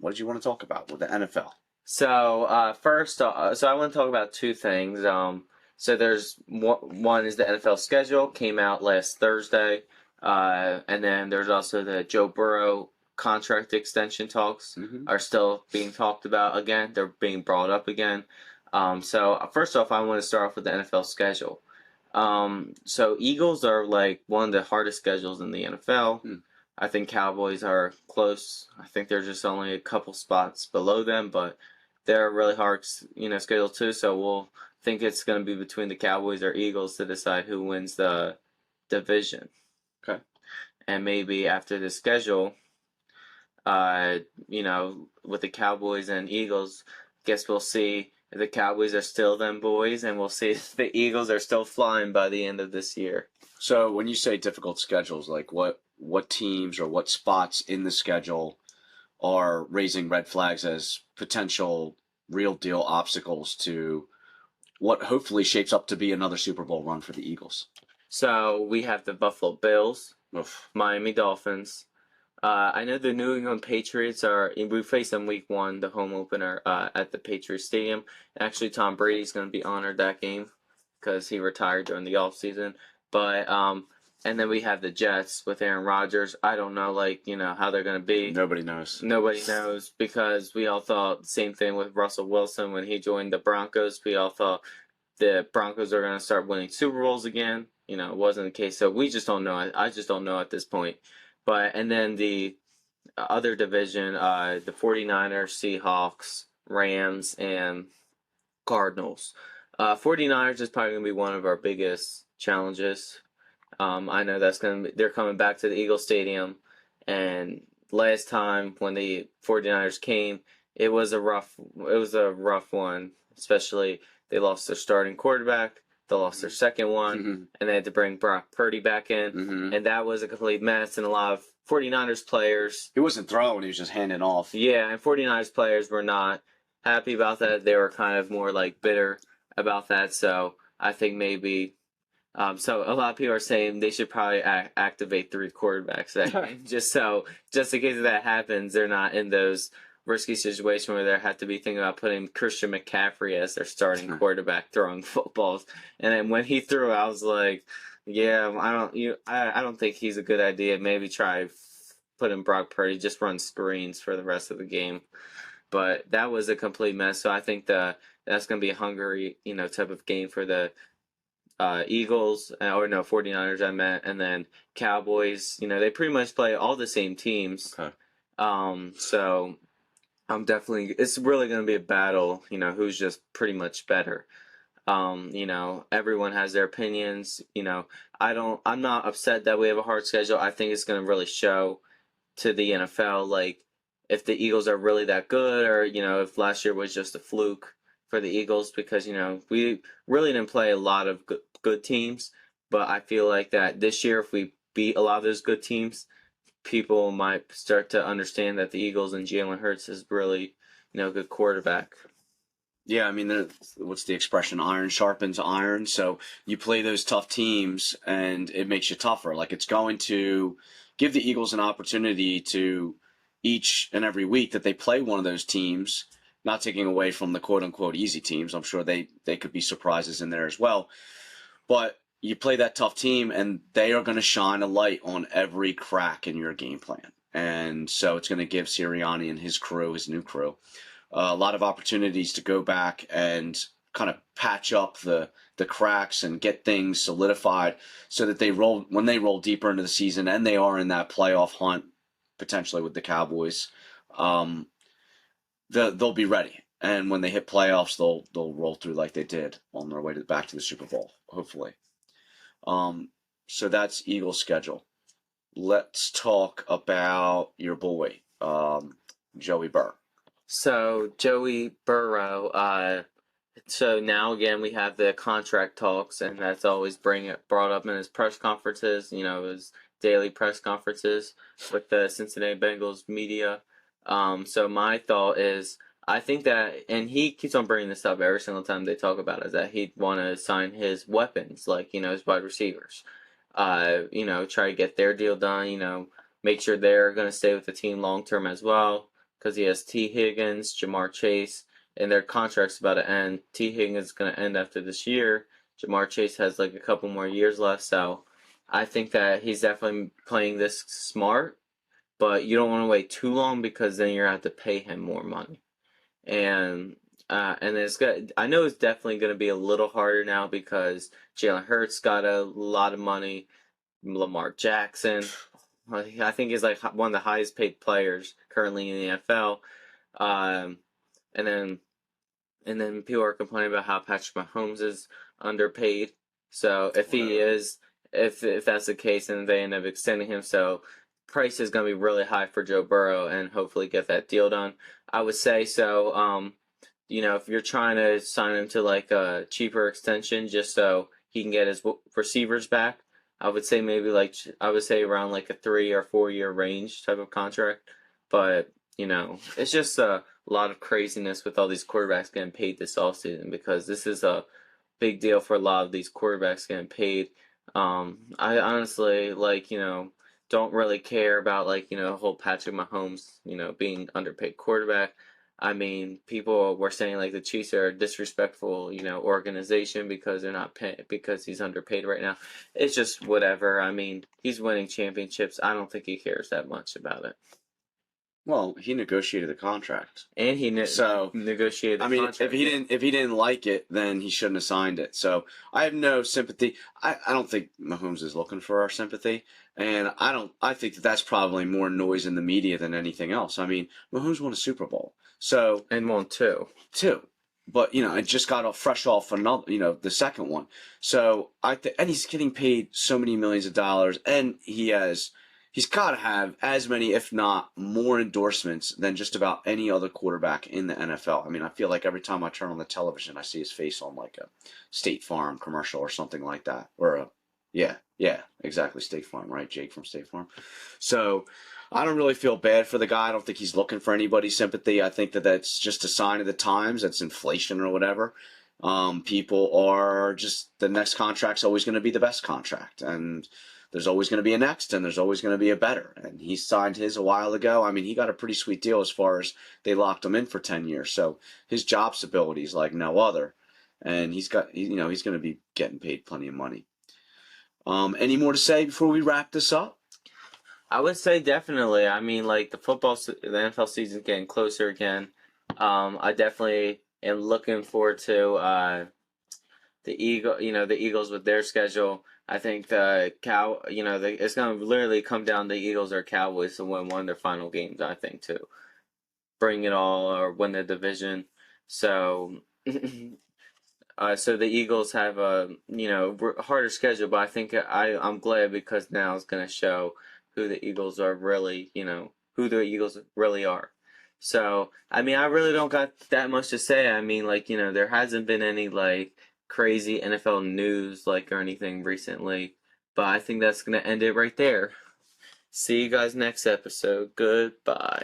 What did you want to talk about with the NFL? So first, so I want to talk about two things. So there's one is the NFL schedule came out last Thursday, and then there's also the Joe Burrow contract extension talks are still being talked about again. They're being brought up again. So first off, I want to start off with the NFL schedule. So Eagles are like one of the hardest schedules in the NFL. I think Cowboys are close. I think they're just only a couple spots below them, but they're really hard, schedule too. So we'll think it's going to be between the Cowboys or Eagles to decide who wins the division. Okay. And maybe after the schedule, with the Cowboys and Eagles, guess we'll see if the Cowboys are still them boys, and we'll see if the Eagles are still flying by the end of this year. So when you say difficult schedules, like what teams or what spots in the schedule are raising red flags as potential real deal obstacles to what hopefully shapes up to be another Super Bowl run for the Eagles? So we have the Buffalo Bills, Oof. Miami Dolphins. I know the New England Patriots we face them week 1, the home opener at the Patriots Stadium. Actually, Tom Brady's going to be honored that game because he retired during the offseason. But and then we have the Jets with Aaron Rodgers. I don't know, how they're going to be. Nobody knows. Nobody knows because we all thought the same thing with Russell Wilson when he joined the Broncos. We all thought the Broncos are going to start winning Super Bowls again. It wasn't the case. So we just don't know. I just don't know at this point. And then the other division, the 49ers, Seahawks, Rams, and Cardinals. 49ers is probably going to be one of our biggest challenges. I know they're coming back to the Eagle Stadium, and last time when the 49ers came, it was a rough one, especially they lost their starting quarterback, they lost their second one, and they had to bring Brock Purdy back in, and that was a complete mess, and a lot of 49ers players... He wasn't throwing, he was just handing off. Yeah, and 49ers players were not happy about that. They were kind of more bitter about that, so I think maybe... so a lot of people are saying they should probably activate 3 quarterbacks just in case that happens, they're not in those risky situations where they have to be thinking about putting Christian McCaffrey as their starting quarterback throwing footballs. And then when he threw, I was like, yeah, I don't think he's a good idea. Maybe try putting Brock Purdy, just run screens for the rest of the game. But that was a complete mess. So I think that's going to be a hungry, type of game for the Eagles, 49ers I meant, and then Cowboys. They pretty much play all the same teams. Okay. So it's really going to be a battle, who's just pretty much better. Everyone has their opinions. I'm not upset that we have a hard schedule. I think it's going to really show to the NFL, if the Eagles are really that good, or, if last year was just a fluke for the Eagles, because, we really didn't play a lot of good teams, but I feel like that this year, if we beat a lot of those good teams, people might start to understand that the Eagles and Jalen Hurts is really, a good quarterback. Yeah, I mean, what's the expression? Iron sharpens iron. So you play those tough teams, and it makes you tougher. It's going to give the Eagles an opportunity to each and every week that they play one of those teams, not taking away from the quote-unquote easy teams. I'm sure they could be surprises in there as well. But you play that tough team, and they are going to shine a light on every crack in your game plan. And so it's going to give Sirianni and his new crew, a lot of opportunities to go back and kind of patch up the cracks and get things solidified so that when they roll deeper into the season and they are in that playoff hunt, potentially with the Cowboys, they'll be ready. And when they hit playoffs, they'll roll through like they did on their way back to the Super Bowl, hopefully. So that's Eagles' schedule. Let's talk about your boy, Joey Burrow. So Joey Burrow, so now again we have the contract talks, and that's always brought up in his press conferences, his daily press conferences with the Cincinnati Bengals media. So my thought is, I think that, and he keeps on bringing this up every single time they talk about it, is that he'd want to sign his weapons, his wide receivers. Try to get their deal done, make sure they're going to stay with the team long term as well. because he has T. Higgins, Jamar Chase, and their contract's about to end. T. Higgins is going to end after this year. Jamar Chase has like a couple more years left, so I think that he's definitely playing this smart, but you don't want to wait too long because then you're going to have to pay him more money. And it's good. I know it's definitely going to be a little harder now because Jalen Hurts got a lot of money. Lamar Jackson, I think he's like one of the highest paid players currently in the NFL. Um, and then people are complaining about how Patrick Mahomes is underpaid. So if he is, if that's the case, and they end up extending him, so price is going to be really high for Joe Burrow, and hopefully get that deal done. I would say so. If you're trying to sign him to like a cheaper extension just so he can get his receivers back, I would say maybe around like a 3 or 4 year range type of contract. But it's just a lot of craziness with all these quarterbacks getting paid this offseason because this is a big deal for a lot of these quarterbacks getting paid. I honestly don't really care about the whole Patrick Mahomes being underpaid quarterback. I mean, people were saying like the Chiefs are a disrespectful, organization because they're not because he's underpaid right now. It's just whatever. I mean, he's winning championships. I don't think he cares that much about it. Well, he negotiated the contract, and he negotiated the contract. if he didn't like it, then he shouldn't have signed it. So I have no sympathy. I don't think Mahomes is looking for our sympathy, and I think that's probably more noise in the media than anything else. I mean, Mahomes won a Super Bowl, so and won two. But it just got fresh off another, the second one. So and he's getting paid so many millions of dollars, and he's got to have as many, if not more, endorsements than just about any other quarterback in the NFL. I mean, I feel like every time I turn on the television, I see his face on like a State Farm commercial or something like that, or yeah, exactly, State Farm, right? Jake from State Farm. So I don't really feel bad for the guy. I don't think he's looking for anybody's sympathy. I think that that's just a sign of the times. That's inflation or whatever. People are just, the next contract's always going to be the best contract. And there's always going to be a next, and there's always going to be a better. And he signed his a while ago. I mean, he got a pretty sweet deal as far as they locked him in for 10 years. So his job stability is like no other. And he's going to be getting paid plenty of money. Any more to say before we wrap this up? I would say definitely. I mean, like the NFL season's getting closer again. I definitely am looking forward to the Eagles with their schedule. I think it's going to literally come down to the Eagles or Cowboys to win one of their final games, I think, to bring it all or win the division. So, so the Eagles have a, harder schedule, but I think I'm glad because now it's going to show who the Eagles are really, who the Eagles really are. So, I mean, I really don't got that much to say. I mean, there hasn't been any, crazy NFL news or anything recently, but I think that's going to end it right there. See you guys next episode. Goodbye.